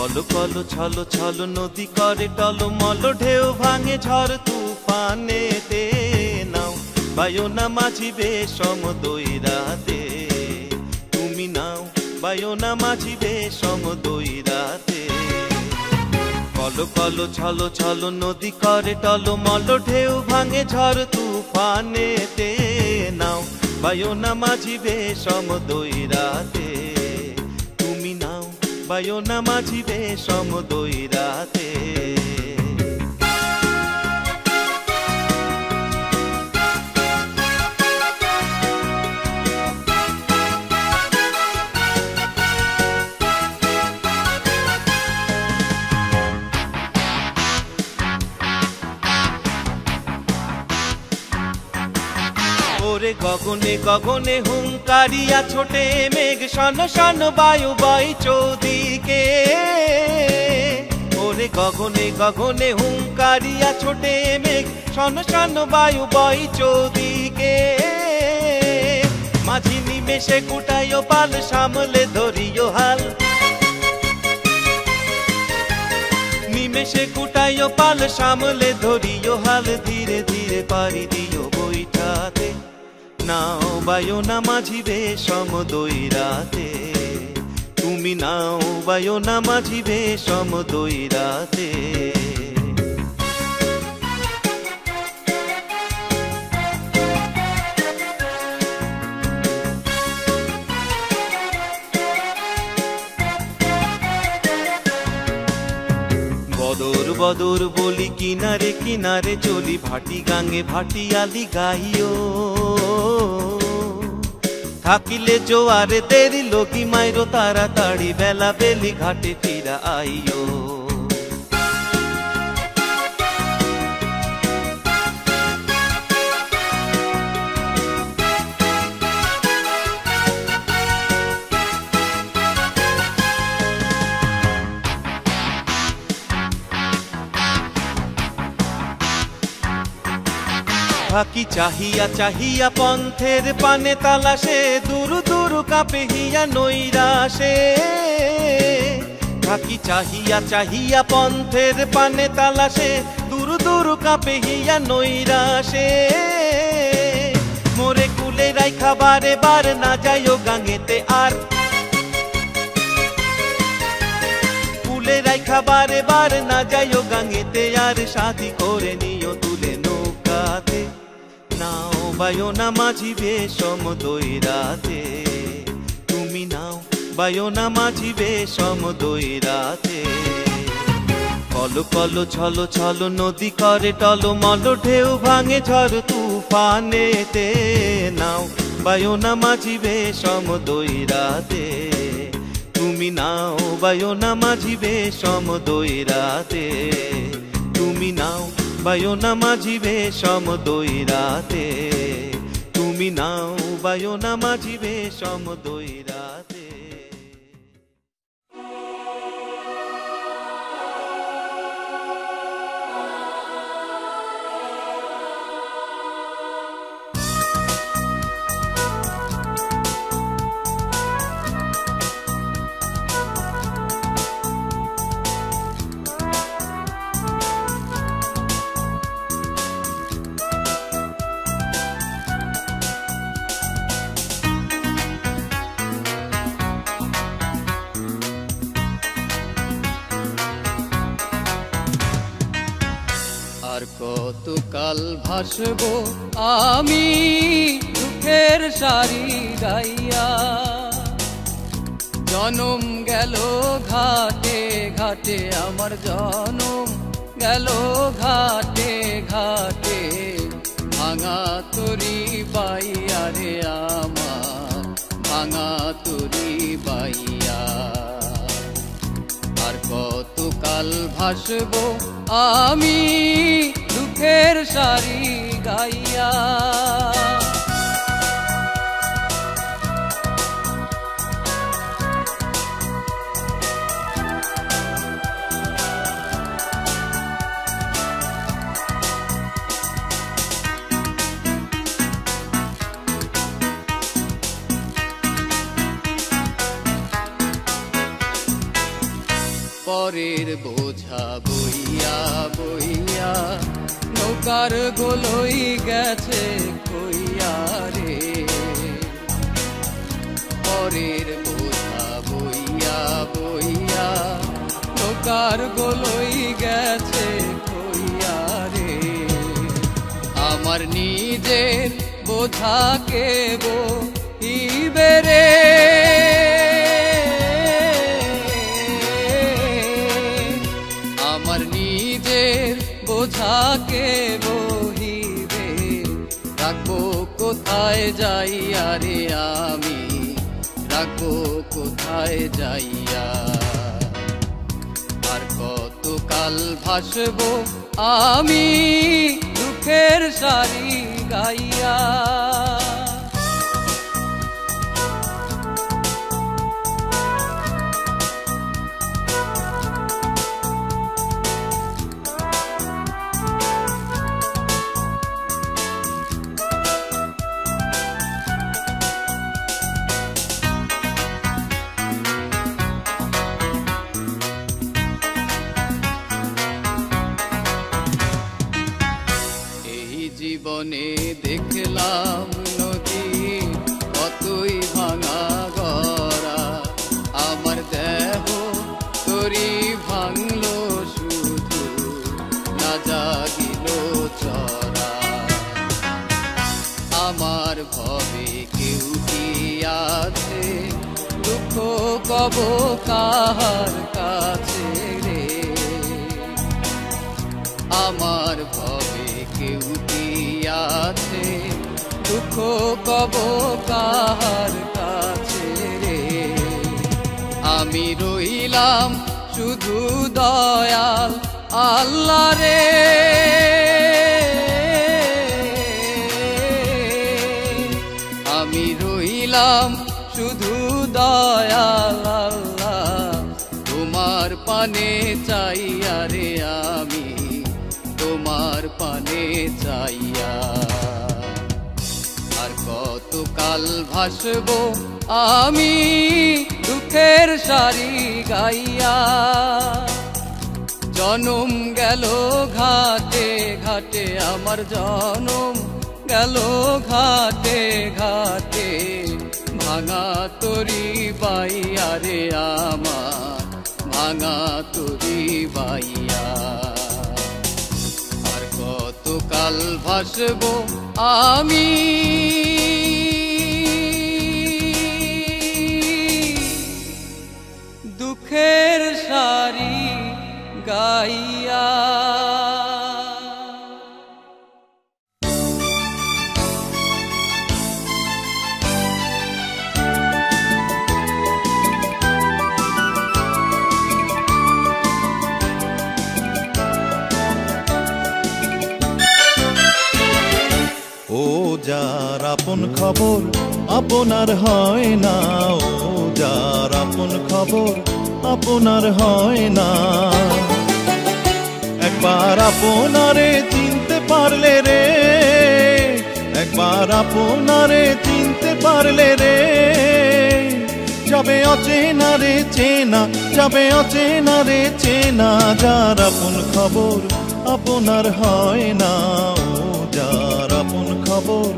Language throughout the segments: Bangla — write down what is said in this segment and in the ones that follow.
কলো কলো ছলো ছলো নদী করে টলমল, ঢেউ ভাঙে ঝড় তুফানেতে। নাও বায়ো না মাঝি বেশম দইরাতে, তুমি নাও বায়ো না মাঝি বেশম দইরাতে। কলো কলো ছলো ছলো নদী করে টলমল, ঢেউ ভাঙে ঝড় তুফানেতে। নাও বায়ো না মাঝি বেশম দইরাতে, তুমি নাও বায়ো না মাঝি বেশম দইরাতে। ওরে গগনে গগনে হুঙ্কারিয়া ছোটে মেঘ, শন শন বায়ু বয় চৌদিকে। ওরে গগনে গগনে হুঙ্কারিয়া ছোটে মেঘ, শন শন বায়ু বয় চৌদিকে। মাঝি নিমেষে কুটাইও পাল, সামলে ধরিও হাল। নিমেষে কুটাইও পাল, সামলে ধরিও হাল। ধীরে ধীরে পারি দিও বৈঠাতে, নাও বায়ো না মাঝি বেশম দইরাতে, তুমি নাও বায়ো না মাঝি বেশম দইরাতে। বদর বদর বলি কিনারে কিনারে চলি, ভাটি গাঙ্গে ভাটিয়ালি গাইও। থাকিলে জোয়ারে তেরি লগি মাইরো তাড়াতাড়ি, বেলা বেলি ঘাটে ফিরা আইও। থাকি চাহিয়া চাহিয়া পন্থের পানে তালাশে, দুরু দুরু কাঁপে হিয়া নৈরাশে। থাকি চাহিয়া চাহিয়া পন্থের পানে তালাশে, দুরু দুরু কাঁপে হিয়া নৈরাশে। মোরে কুলে রাইখা বারে বার, না যাইও গাঙেতে আর। কুলে রাইখা বারে বার, না যাইও গাঙেতে আর। সাথী করে নিও তুলে নৌকাতে, নাও বায়ো না মাঝি বেশম দইরাতে, তুমি নাও বায়ো না মাঝি বেশম দইরাতে। কলো কলো ছলো ছলো নদী করে টলমল, ঢেউ ভাঙে ঝড় তুফানেতে। নাও বায়ো না মাঝি বেশম দইরাতে, তুমি নাও বায়ো না মাঝি বেশম দইরাতে, তুমি নাও বায়ো না মাঝি বেশম দইরাতে, তুমি নাও বায়ো না মাঝি বেশম দইরাতে। কতকাল ভাসবো আমি দুঃখের সারি গাইয়া, জনম গেল ঘাটে ঘাটে আমার, জনম গেল ঘাটে ঘাটে। ভাঙা তরি বাইয়া রে আমার, ভাঙা তরি বাইয়া। আর কতকাল ভাসবো আমি দুঃখের সারি গাইয়া। পরের বোঝা বইয়া বইয়া নৌকার গোলই গেছে কইয়া রে, পরের বোঝা বইয়া বইয়া নৌকার গোলই গেছে কইয়া রে। আমার নিজের বোঝা কে বহিবে রে, আমার নিজের বোঝা কে বহিবে, রাখবো কোথায় যাইয়া রে আমি, রাখবো কোথায় যাইয়া। আর কতকাল ভাসবো আমি দুঃখের সারি গাইয়া। জীবনে দেখলাম নদী কতই ভাঙা গড়া, আমার দেহ তোরি ভাঙলো শুধু না জাগিল চরা। আমার ভবে কেউ কি আছে, দুঃখ কব কাহার কাছে রে, আমার ভবে কেউ কি আছে, দুঃখ কব কাহার কাছে রে। আমি রইলাম শুধু দয়াল আল্লাহ রে, আমি রইলাম শুধু দয়াল আল্লাহ, তোমার পানে চাইয়া রে আমি, তোমার পানে চাইয়া। আর কতকাল ভাসবো আমি দুঃখের সারি গাইয়া। জনম গেল ঘাটে ঘাটে আমার জনম গেল ঘাটে ঘাটে, ভাঙা তরি বাইয়া রে আমার, ভাঙা তরি বাইয়া। কতকাল ভাসবো আমি দুঃখের সারি গাইয়া। ও যার আপন খবর আপনার হয় না, ও যার আপন খবর আপনার হয় না। একবার আপনারে চিনতে পারলে রে, একবার আপনারে চিনতে পারলে রে, যাবে অচেনা রে চেনা, যাবে অচেনা রে চেনা। যার আপন খবর আপনার হয় না, ও যার আপন খবর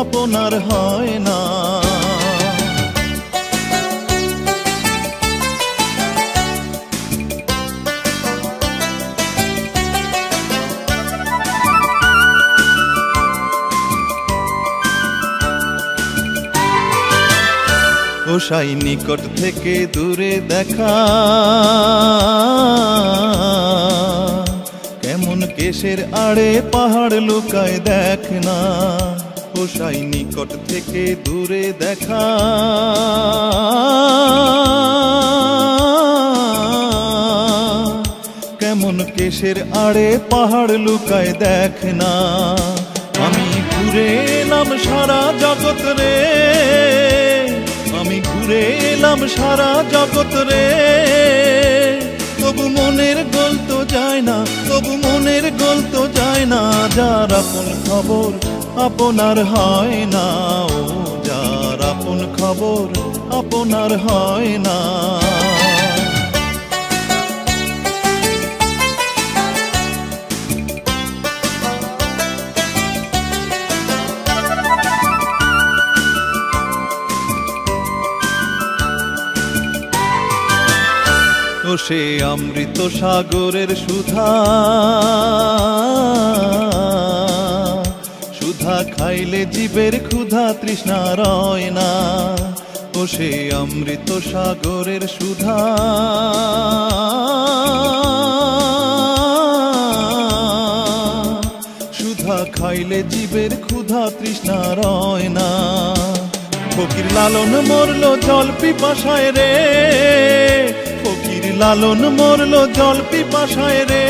আপনার হয় না। ওসাই নিকট থেকে দূরে দেখা, কেমন কেশের আড়ে পাহাড় লুকায় দেখ না। ওসাই নিকট থেকে দূরে দেখা, কেমন কেশের আড়ে পাহাড় লুকায় দেখ না। আমি ঘুরে এলাম সারা জগৎ রে, আমি ঘুরে এলাম সারা জগৎ রে, তবু মনের গোল তো যায় না, তবু মনের গোল তো যায় না। যার আপন খবর আপনার হয় না, ও যার আপন খবর আপনার হয় না। ও সে অমৃত সাগরের সুধা, সুধা খাইলে জীবের ক্ষুধা তৃষ্ণা রয় না। ও সে অমৃত সাগরের সুধা, সুধা খাইলে জীবের ক্ষুধা তৃষ্ণা রয় না। ফকির লালন মরল জল পিপাসায় রে, ফকির লালন মরল জল পিপাসায় রে।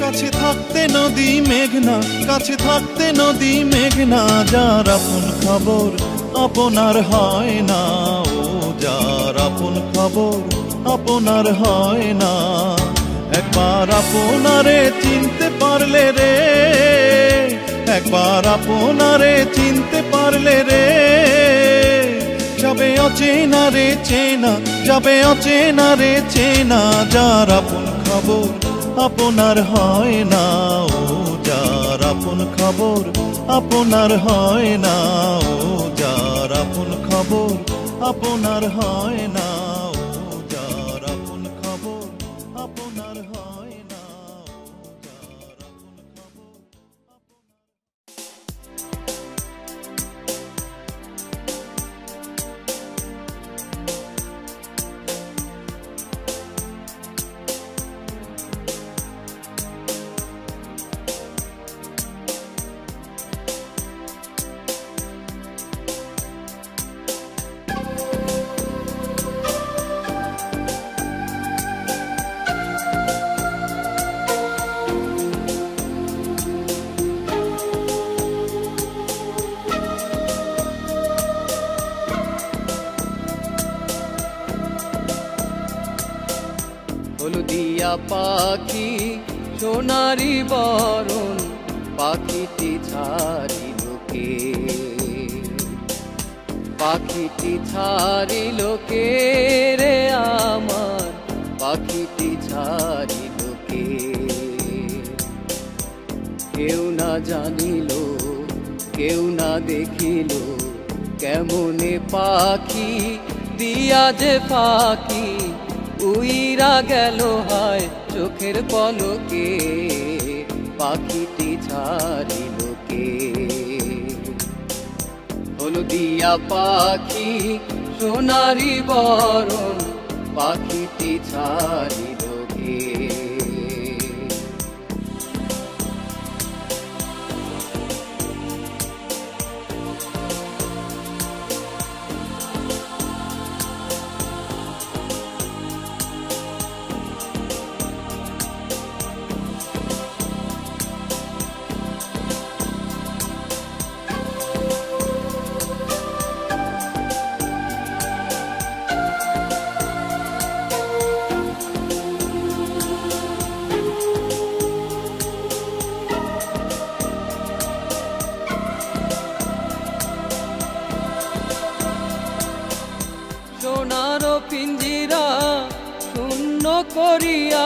কাছে থাকতে নদী মেঘনা, কাছে থাকতে নদী মেঘনা, যার আপন খবর আপনার হয় না। ও যার আপন খবর আপনার হয় না। একবার আপনারে চিনতে পারলে রে, একবার আপনারে চিনতে পারলে রে, যাবে অচেনা রে চেনা, যাবে অচেনা রে চেনা, যার আপন খবর আপনার হয় না। ও যার আপন খবর আপনার হয় না। ও যার আপন খবর আপনার হয় না। ও যার আপন খবর আপনার হয় না। ও যার আপন খবর। হলদিয়া পাখি সোনারি বরণ, পাখিটি ছাড়িল কে, পাখিটি ছাড়িল কে রে আমার, পাখিটি ছাড়িল কে। কেউ না জানিল, কেউ না দেখিল, কেমনে পাখি দিয়া যে পাখি উইরা গেল হায় চোখের পলকে, পাখিটি ছাড়িল কে। হলদিয়া পাখি সোনারি বরণ, পাখিটি ছাড়িল কে। সোনার পিঞ্জিরা শূন্য করিয়া,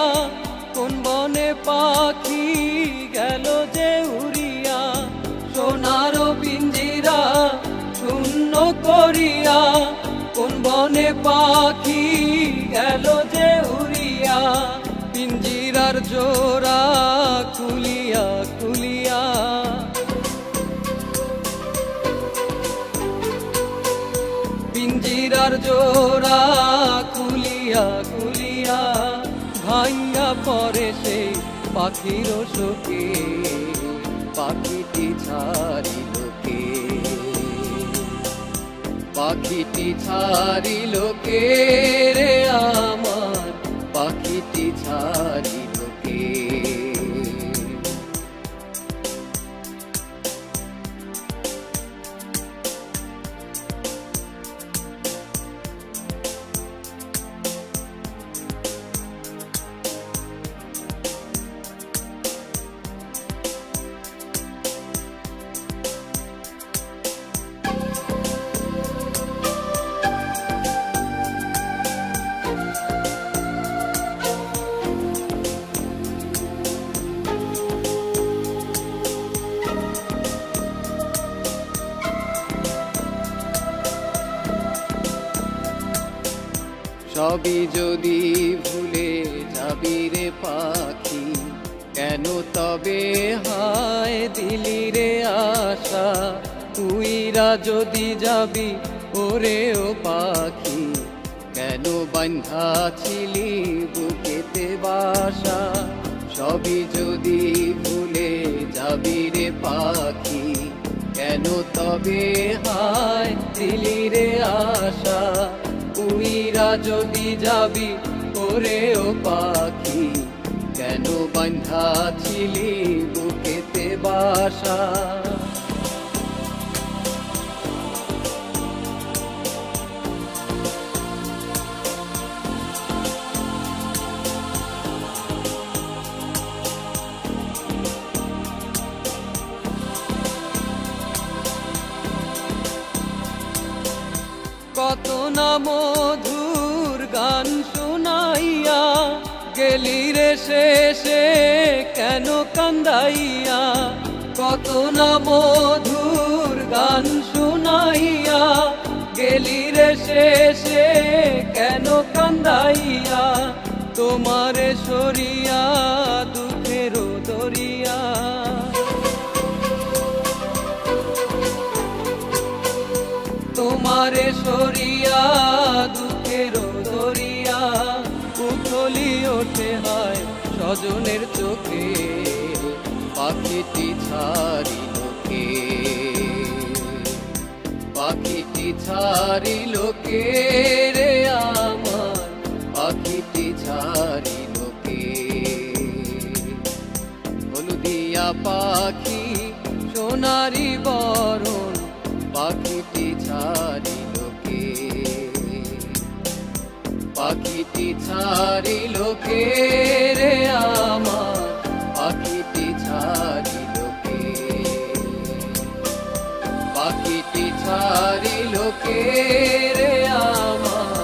কোন বনে পাখি গেল যে উড়িয়া। সোনার পিঞ্জিরা শূন্য করিয়া, কোন বনে পাখি গেল যে উড়িয়া। পিঞ্জিরার জোড়া খুলিয়া খুলিয়া, পিঞ্জিরার জোড়া খুলিয়া খুলিয়া, ভাইয়া পরে সেই পাখির শোকে, পাখিটি ছাড়িল কে, পাখিটি ছাড়িল কে রে আমার, পাখিটি ছাড়িল কে। সবই যদি ভুলে যাবি রে পাখি, কেন তবে হায় দিলি রে আশা। তুইরা যদি যাবি ওরে ও পাখি, কেন বান্ধা ছিলি বুকেতে বাসা। সবই যদি ভুলে যাবি রে পাখি, কেন তবে হায় দিলি রে আশা। উইরা যদি যাবি ওরে ও পাখি, কেন বান্ধা ছিলি বুকেতে বাসা। কত না মধুর গান শুনাইয়া গেলি রে শেষে কেন কান্দাইয়া। কত না মধুর গান শুনাইয়া গেলি রে শেষে কেন কান্দাইয়া। তোমারে সরিয়া দুঃখের দরিয়া, তোমারে সরিয়া দুঃখের দরিয়া। উথলি ওঠে হয় স্বজনের চোখে, পাখিটি ছাড়িল কে, পাখিটি ছাড়িল কে রে আমার, পাখিটি ছাড়িল কে। হলুদিয়া পাখি সোনারি বরণ, পাখিটি ছাড়িল কে, পাখিটি ছাড়িল কে রে আমার, পাখিটি ছাড়িল কে, পাখিটি ছাড়িল কে রে আমার,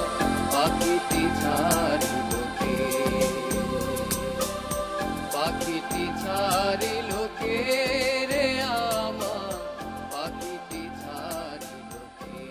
পাখিটি ছাড়িল কে, পাখিটি ছাড়িল কে রে আমার, পাখিটি ছাড়িল কে।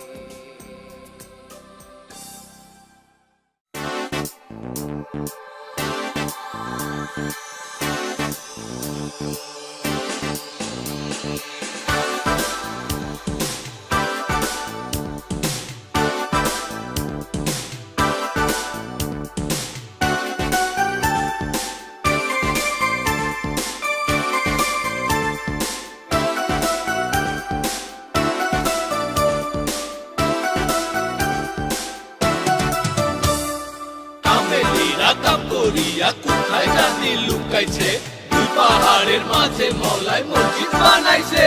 কোথায় জানি লুকাইছে, দুই পাহাড়ের মাঝে মওলায় মসজিদ বানাইছে।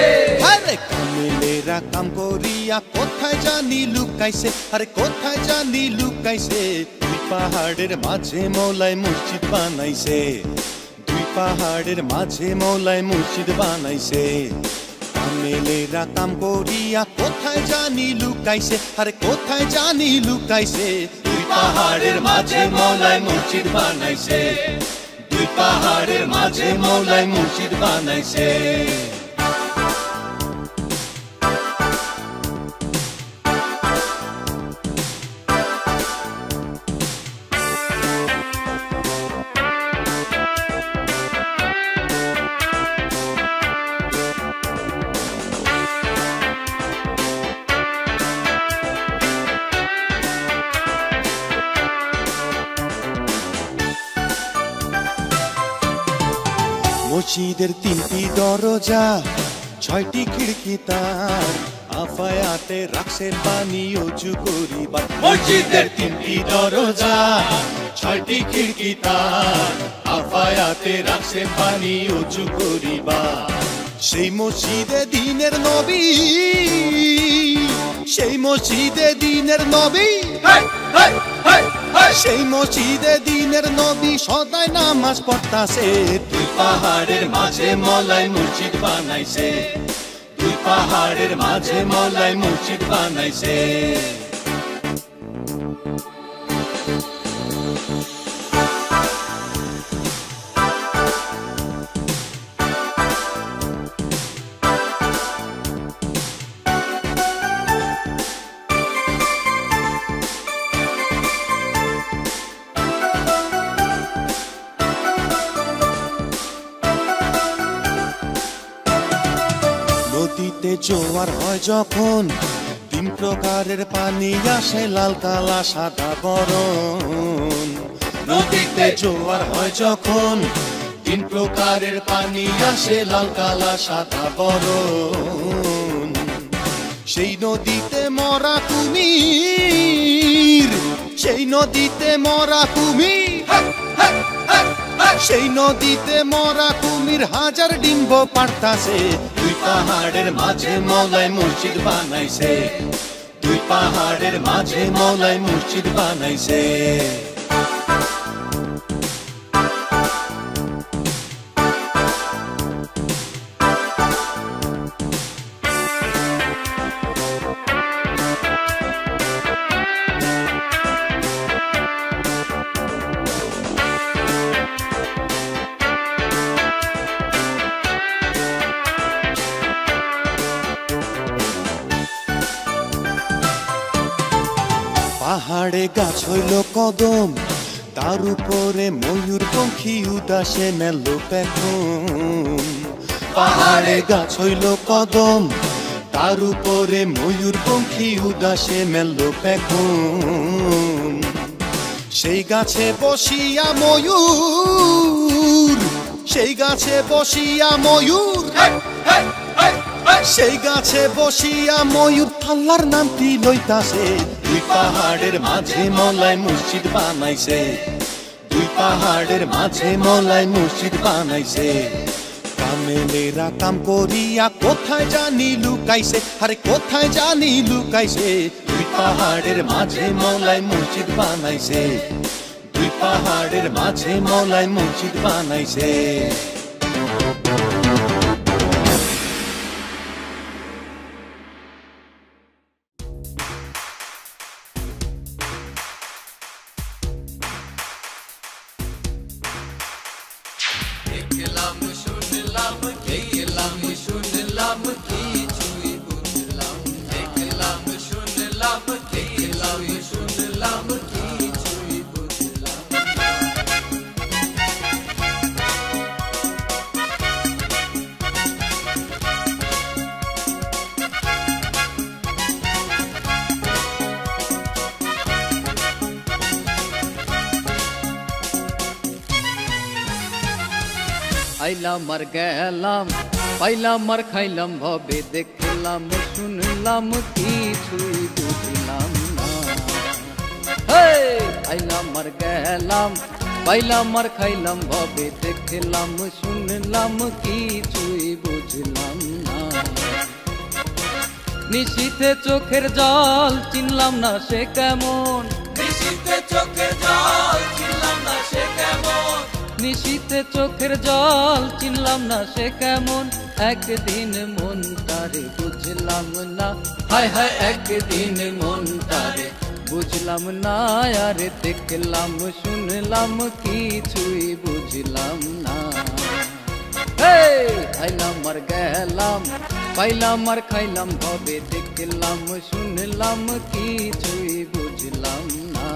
আরে কামেলেরা কাম করিয়া কোথায় জানি লুকাইছে, আরে কোথায় জানি লুকাইছে। দুই পাহাড়ের মাঝে মওলায় মসজিদ বানাইছে, দুই পাহাড়ের মাঝে মওলায় মসজিদ বানাইছে। কামেলেরা কাম করিয়া কোথায় জানি লুকাইছে, আরে কোথায় জানি লুকাইছে। দুই পাহাড়ের মাঝে মওলায় মসজিদ বানাইছে, দুই পাহাড়ের মাঝে মওলায় মসজিদ বানাইছে। মসজিদের তিনটি দরজা, ছয়টি খিড়কি তার, আফায়াতে রাখছে পানি ওযু করিবার। মসজিদের তিনটি দরজা, ছয়টি খিড়কি তার, আফায়াতে রাখছে পানি ওযু করিবার। সেই মসজিদে দিনের নবী, সেই মসজিদে দিনের নবী, সেই মসজিদে দিনের নবী সদাই নামাজ পড়তাছে। দুই পাহাড়ের মাঝে মওলায় মসজিদ বানাইছে, দুই পাহাড়ের মাঝে মওলায় মসজিদ বানাইছে। জোয়ার হয় যখন তিন প্রকারের পানি আসে লাল কালা সাদা বরণ নদীতে জোয়ার হয় যখন তিন প্রকারের পানি আসে লাল কালা সাদা বরণ সেই নদীতে মরা কুমির সেই নদীতে মরা কুমির সেই নদীতে মরা কুমির হাজার ডিম্ব পাড়তাছে দুই পাহাড়ের মাঝে মৌলায় মসজিদ বানাইছে দুই পাহাড়ের মাঝে মৌলায় মসজিদ বানাইছে পাহাড়ে গাছ হইল কদম তার উপরে ময়ূর পঙ্খী উদাসে মেলল পেখম পাহাড়ে গাছ হইল কদম তার উপরে ময়ূর পঙ্খী উদাসে মেলল পেখম সেই গাছে বসিয়া ময়ূর সেই গাছে বসিয়া ময়ূর সেই গাছে বসিয়া ময়ূর আল্লাহর নামটি লইতাছে দুই পাহাড়ের মাঝে মৌলায় মসজিদ বানাইছে দুই পাহাড়ের মাঝে মৌলায় মসজিদ বানাইছে কামেলেরা কাম করিয়া কোথায় জানি লুকাইছে আরে কোথায় জানি লুকাইছে দুই পাহাড়ের মাঝে মৌলায় মসজিদ বানাইছে দুই পাহাড়ের মাঝে মৌলায় মসজিদ বানাইছে আইলাম আর গেলাম পাইলাম আর খাইলাম ভবে দেখলাম শুনলাম কিছুই বুঝলাম না আইলাম আর গেলাম পাইলাম আর খাইলাম ভবে দেখলাম শুনলাম কিছুই বুঝলাম না নিশীথে চোখের জল চিনলাম না সে কেমন নিশীথে চোখের জল চিনলাম না সে কেমন নিশীথে চোখের জল চিনলাম না সে কেমন একদিন মন তারে বুঝলাম না হায় হায় একদিন মন তারে বুঝলাম না আরে দেখলাম শুনলাম কিছুই বুঝলাম না আইলাম আর গেলাম পাইলাম আর খাইলাম ভবে দেখলাম শুনলাম কিছুই বুঝলাম না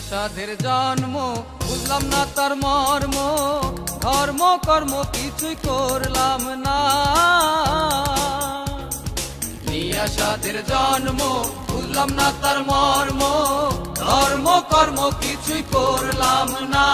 সাধের জন্ম বুঝলাম না তার মর্ম ধর্ম কর্ম কিছুই করলাম না নিয়া সাধের জন্ম বুঝলাম না তার মর্ম ধর্ম কর্ম কিছুই করলাম না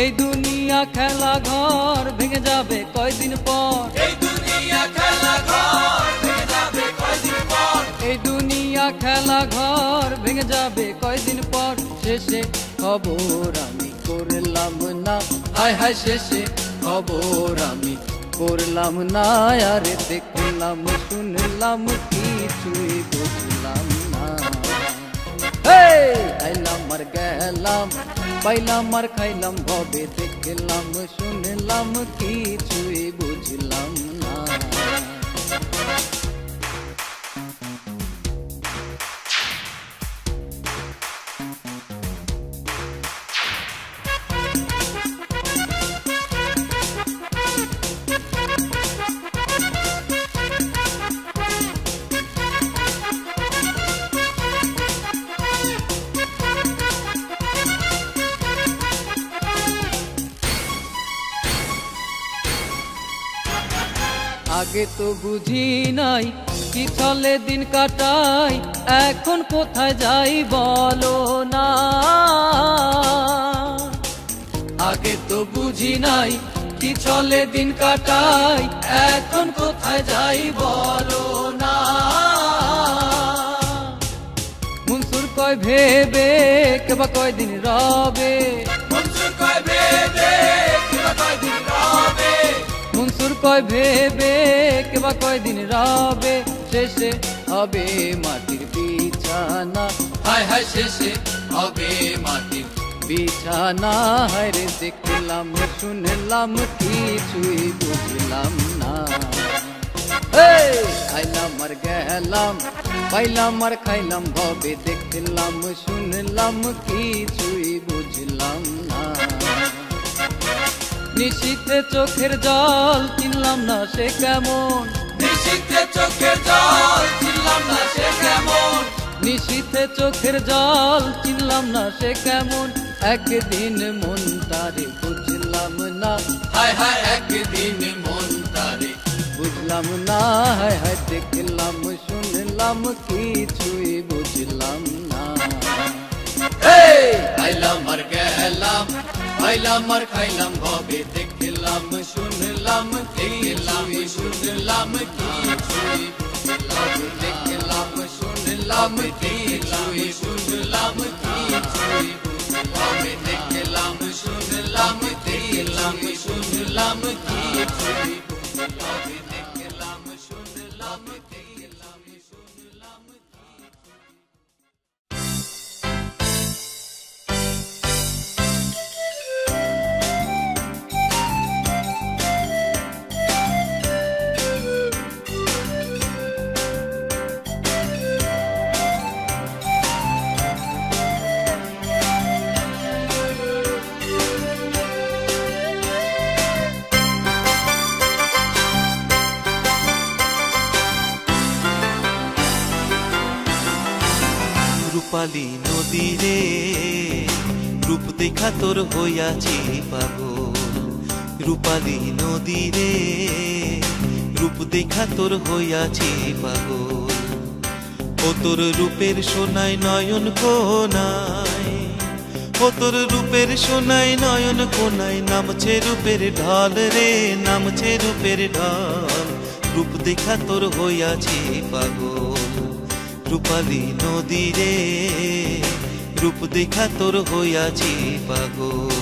এই দুনিয়া খেলা ঘর ভেঙে যাবে কয়দিন পর এই দুনিয়া খেলা ঘর ভেঙে যাবে কয়দিন পর এই দুনিয়া খেলা ঘর ভেঙে যাবে কয়দিন পর শেষে খবর আমি করলাম না হায় হায় শেষে খবর আমি করলাম না আরে দেখলাম শুনলাম কিছুই বুঝলাম না আইলাম আর গেলাম পাইলাম আর খাইলাম ভবে দেখলাম শুনলাম কিছুই বুঝলাম না আগে তো বুঝি নাই কি চলে দিন কাটাই, এখন কোথায় যাই বলো না। আগে তো বুঝি নাই কি চলে দিন কাটাই, এখন কোথায় যাই বলো না। মনসুর কয় ভেবে কেবা কয়দিন রবে, মনসুর কয় ভেবে কেবা কয়দিন রবে, মনসুর কয় ভেবে কেবা কয়দিন রবে। শেষে হবে মাটির বিছানা, হায় হায় শেষে হবে মাটির বিছানা। হায় রে দেখলাম শুনলাম কিছুই বুঝলাম না। খাইলাম আর গেলাম, পাইলাম আর খাইলাম ভবে, দেখলাম শুনলাম কিছুই বুঝলাম না। নিশীথে চোখের জল চিনলাম না সে কেমন, নিশীথে চোখের জল চিনলাম না সে কেমন, নিশীথে চোখের জল চিনলাম না সে কেমন। একদিন মন তারে বুঝলাম না, হায় হায় একদিন মন তারে বুঝলাম না। হায় হায় দেখলাম শুনলাম কিছুই বুঝলাম না। খাইলাম আর গেলাম, পাইলাম আর খাইলাম ভবে, দেখলাম শুনলাম দেখলাম শুনলাম কিছুই বুঝলাম, দেখলাম শুনলাম কিছুই শুনলাম কিছুই বুঝলাম, দেখলাম শুনলাম দেখলাম শুনলাম কিছুই বুঝলাম, দেখলাম শুনলাম দেখলাম শুনলাম। রূপালী নদী রে রূপ দেখা তোর হইয়াছি পাগল, রূপালী নদী রে রূপ দেখা তোর হইয়াছি পাগল। ও তোর রূপের সোনাই নয়ন কোনায়, ও তোর রূপের সোনাই নয়ন কোনায়, নামছে রূপের ঢল রে নামছে রূপের ঢল। রূপ দেখা তোর হইয়াছি পাগল, রূপালী নদী রে রূপ দেখা তোর হইয়াছি পাগল।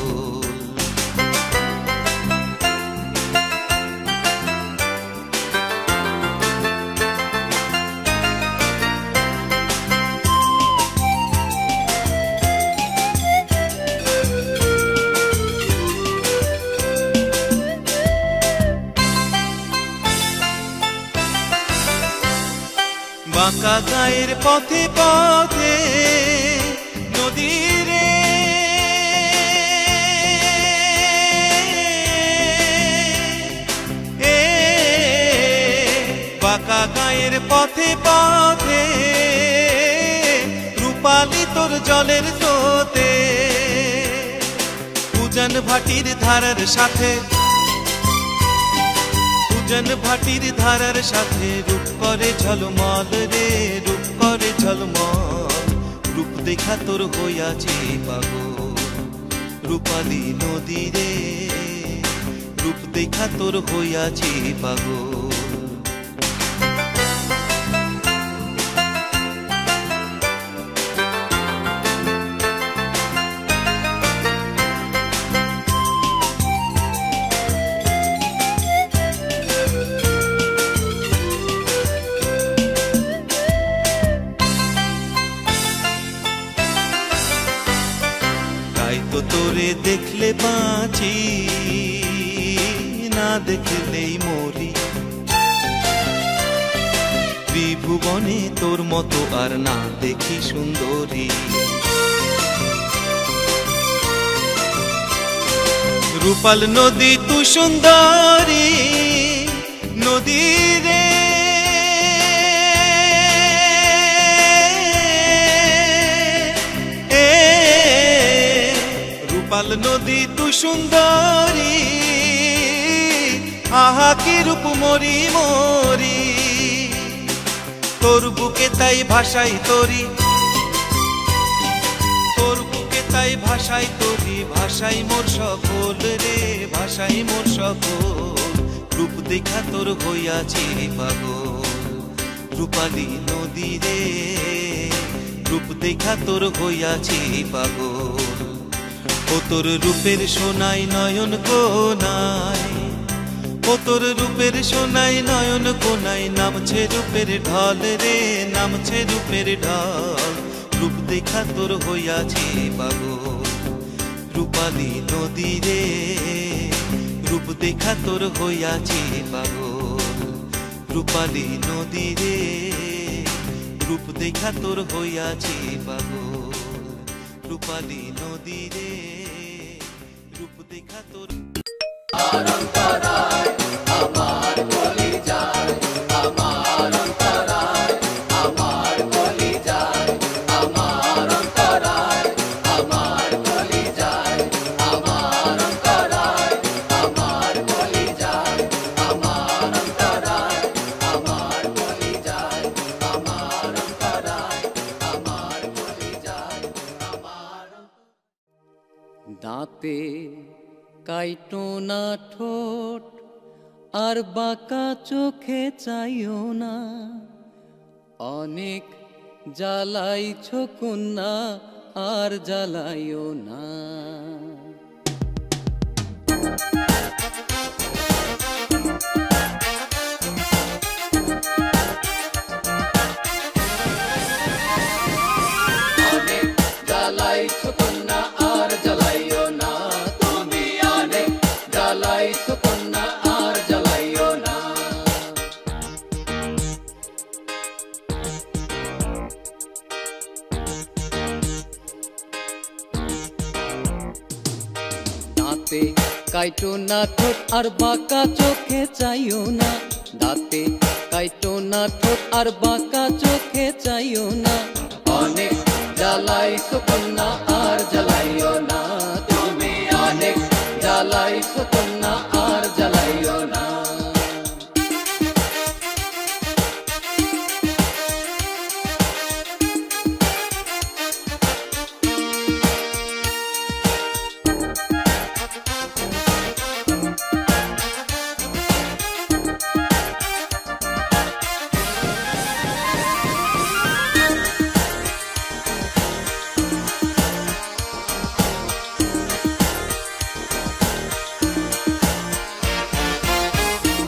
বাঁকা গায়ের পথে পথে নদী রে, বাঁকা গায়ের পথে পথে রূপালী তোর জলের স্রোতে। উজান ভাটির ধারার সাথে, উজান ভাটির ধারার সাথে রূপ করে ঝলমল রে রূপ করে ঝলমল। রূপ দেখা তোর হইয়াছি পাগল, রূপালী নদী রে রূপ দেখা তোর হইয়াছি পাগল। তো তোরে দেখলে বাঁচি, না দেখলেই মরি। ত্রিভুবনে তোর মতো আর না দেখি সুন্দরী। রূপাল নদী তু সুন্দরী নদী রে, রূপাল নদী তু সুন্দরী আহা কি রূপ মরি মরি, তোর বুকে তাই ভাষাই তরি, তোর বুকে তাই ভাষাই তরি, ভাষাই মোর সকল রে, ভাষাই মোর সকল। রূপ দেখা তোর হইয়াছি পাগল, রূপালী নদী রে, রূপ দেখা তোর হইয়াছি পাগল। ও তোর রূপের সোনাই নয়ন কোনায়, ও তোর রূপের সোনাই নয়ন কোনাই, নামছে রূপের ঢল রে, নামছে রূপের ঢল। রূপ দেখা তোর হইয়াছি পাগল, রূপালী নদী রে, রূপ দেখা তোর হইয়াছি পাগল, রূপালী নদী রে, রূপ দেখা তোর হইয়াছি পাগল, রূপালী নদী রে, রূপ দেখা তোর। দাঁতে কাইটো না ঠোঁট আর বাঁকা চোখে চাইও না, অনেক জ্বালাইছ কন্যা আর জ্বালাইও না। অনেক জ্বালাইছ কন্যা আর জ্বালাইও না, তুমি অনেক জ্বালাইছ কন্যা আর জ্বালাইও না। দাঁতে কাইটো না ঠোঁট আর বাঁকা চোখে চাইও না, দাঁতে কাইটো না ঠোঁট আর বাঁকা চোখে চাইও না। অনেক জ্বালাইছ কন্যা আর জ্বালাইও না, তুমি অনেক জ্বালাইছ কন্যা আর জ্বালাইও না।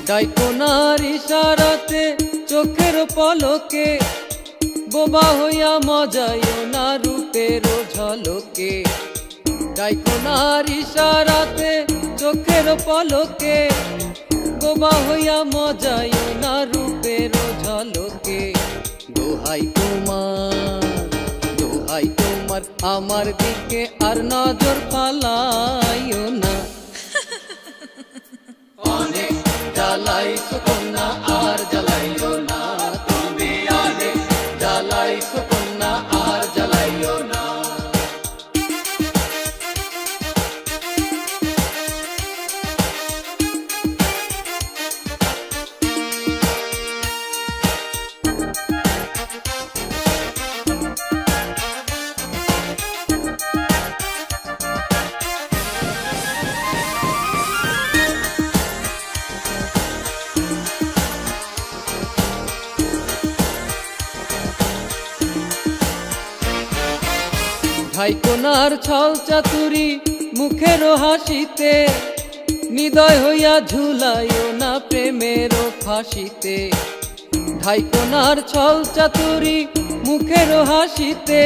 ডাইকোনার ইশারাতে চোখের পলকে, বোবা হইয়া মজাইও না রূপের ঝলকে। ডাইকোনার ইশারাতে চোখের পলকে, বোবা হইয়া মজাইও না রূপের ঝলকে। দোহাই তোমার, দোহাই তোমার, আমার দিকে আর নজর ফালাইও না। অনেক জ্বালাইছ কন্যা আর জ্বালাইও না, তুমি অনেক জ্বালাইছ কন্যা আর জ্বালাইও না। ঢাইকোনার ছল চাতুরি মুখের হাসিতে, হৃদয় হইয়া ঝুলাইও না প্রেমের ফাঁসিতে। ঢাইকোনার ছল চাতুরি মুখের হাসিতে,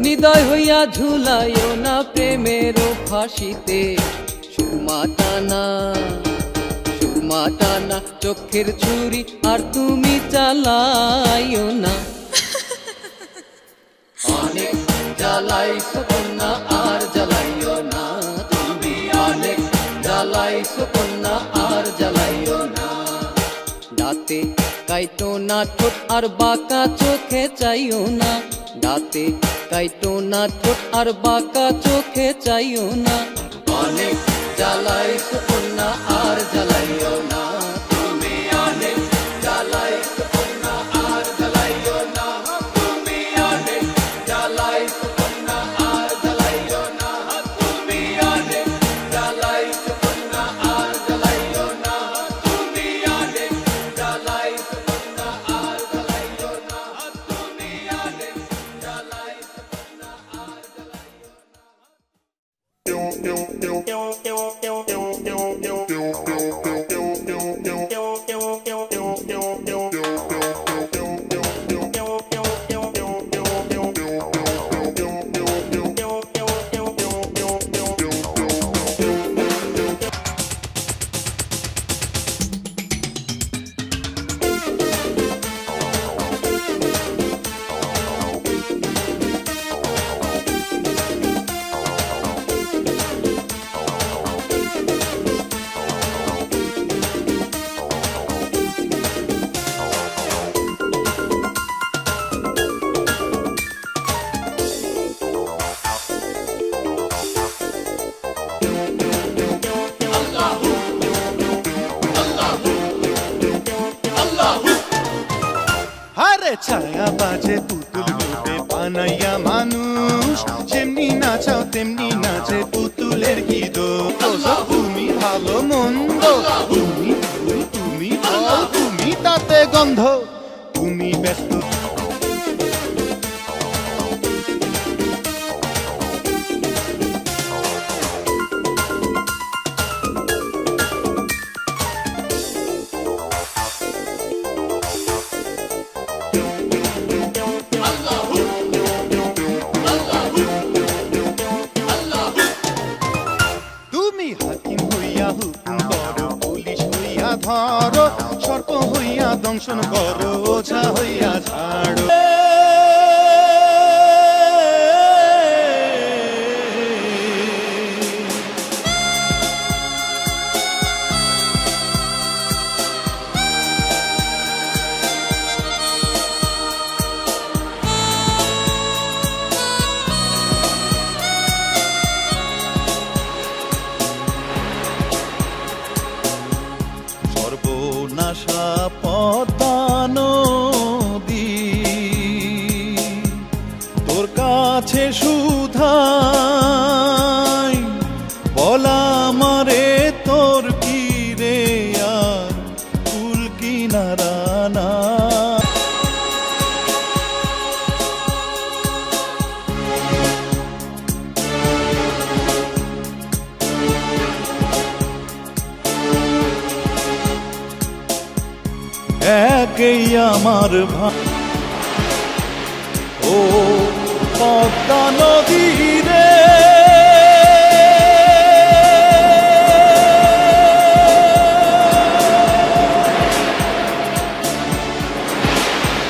হৃদয় হইয়া ঝুলাইও না প্রেমের ফাঁসিতে। সুরমা টানা, সুরমা টানা চোখের ছুরি আর তুমি চালাইও না। অনেক জ্বালাইছ কন্যা আর জ্বালাইও না, তুমি অনেক জ্বালাইছ কন্যা আর জ্বালাইও না। দাঁতে কাইটো না ঠোঁট আর বাঁকা চোখে চাইও না, দাঁতে কাইটো না ঠোঁট আর বাঁকা চোখে চাইও না। অনেক জ্বালাইছো কন্যা আর জ্বালাইও না, তুমি অনেক জ্বালাইছো কন্যা আর জ্বালাইও না, তুমি অনেক জ্বালাইছো কন্যা আর জ্বালাইও না, তুমি অনেক জ্বালাইছো কন্যা আর জ্বালাইও না, তুমি অনেক জ্বালাইছো কন্যা আর জ্বালাইও না, তুমি অনেক জ্বালাইছো কন্যা আর হারে ছায়া বাজে পুতুল রূপে বানাইয়া মানুষ, যেমনি নাচাও তেমনি নাচে পুতুলের কি দোষ। তুমি ভালো মন্দ, তুমি ফুল, তুমি ফল, তুমি তাতে গন্ধ, তুমি ব্যস্ত। তুমি হাকিম হইয়া হুকুম করো, পুলিশ হইয়া ধরো, সর্প হইয়া দংশন করো, ওঝা হইয়া ছাড়ো। সর্বনাশা পদ্মা নদী তোর কাছে সুধাই, বলা মারে তোর কি রে আর কুল কিনারা না। একেই আমার ও পদ্মা নদী।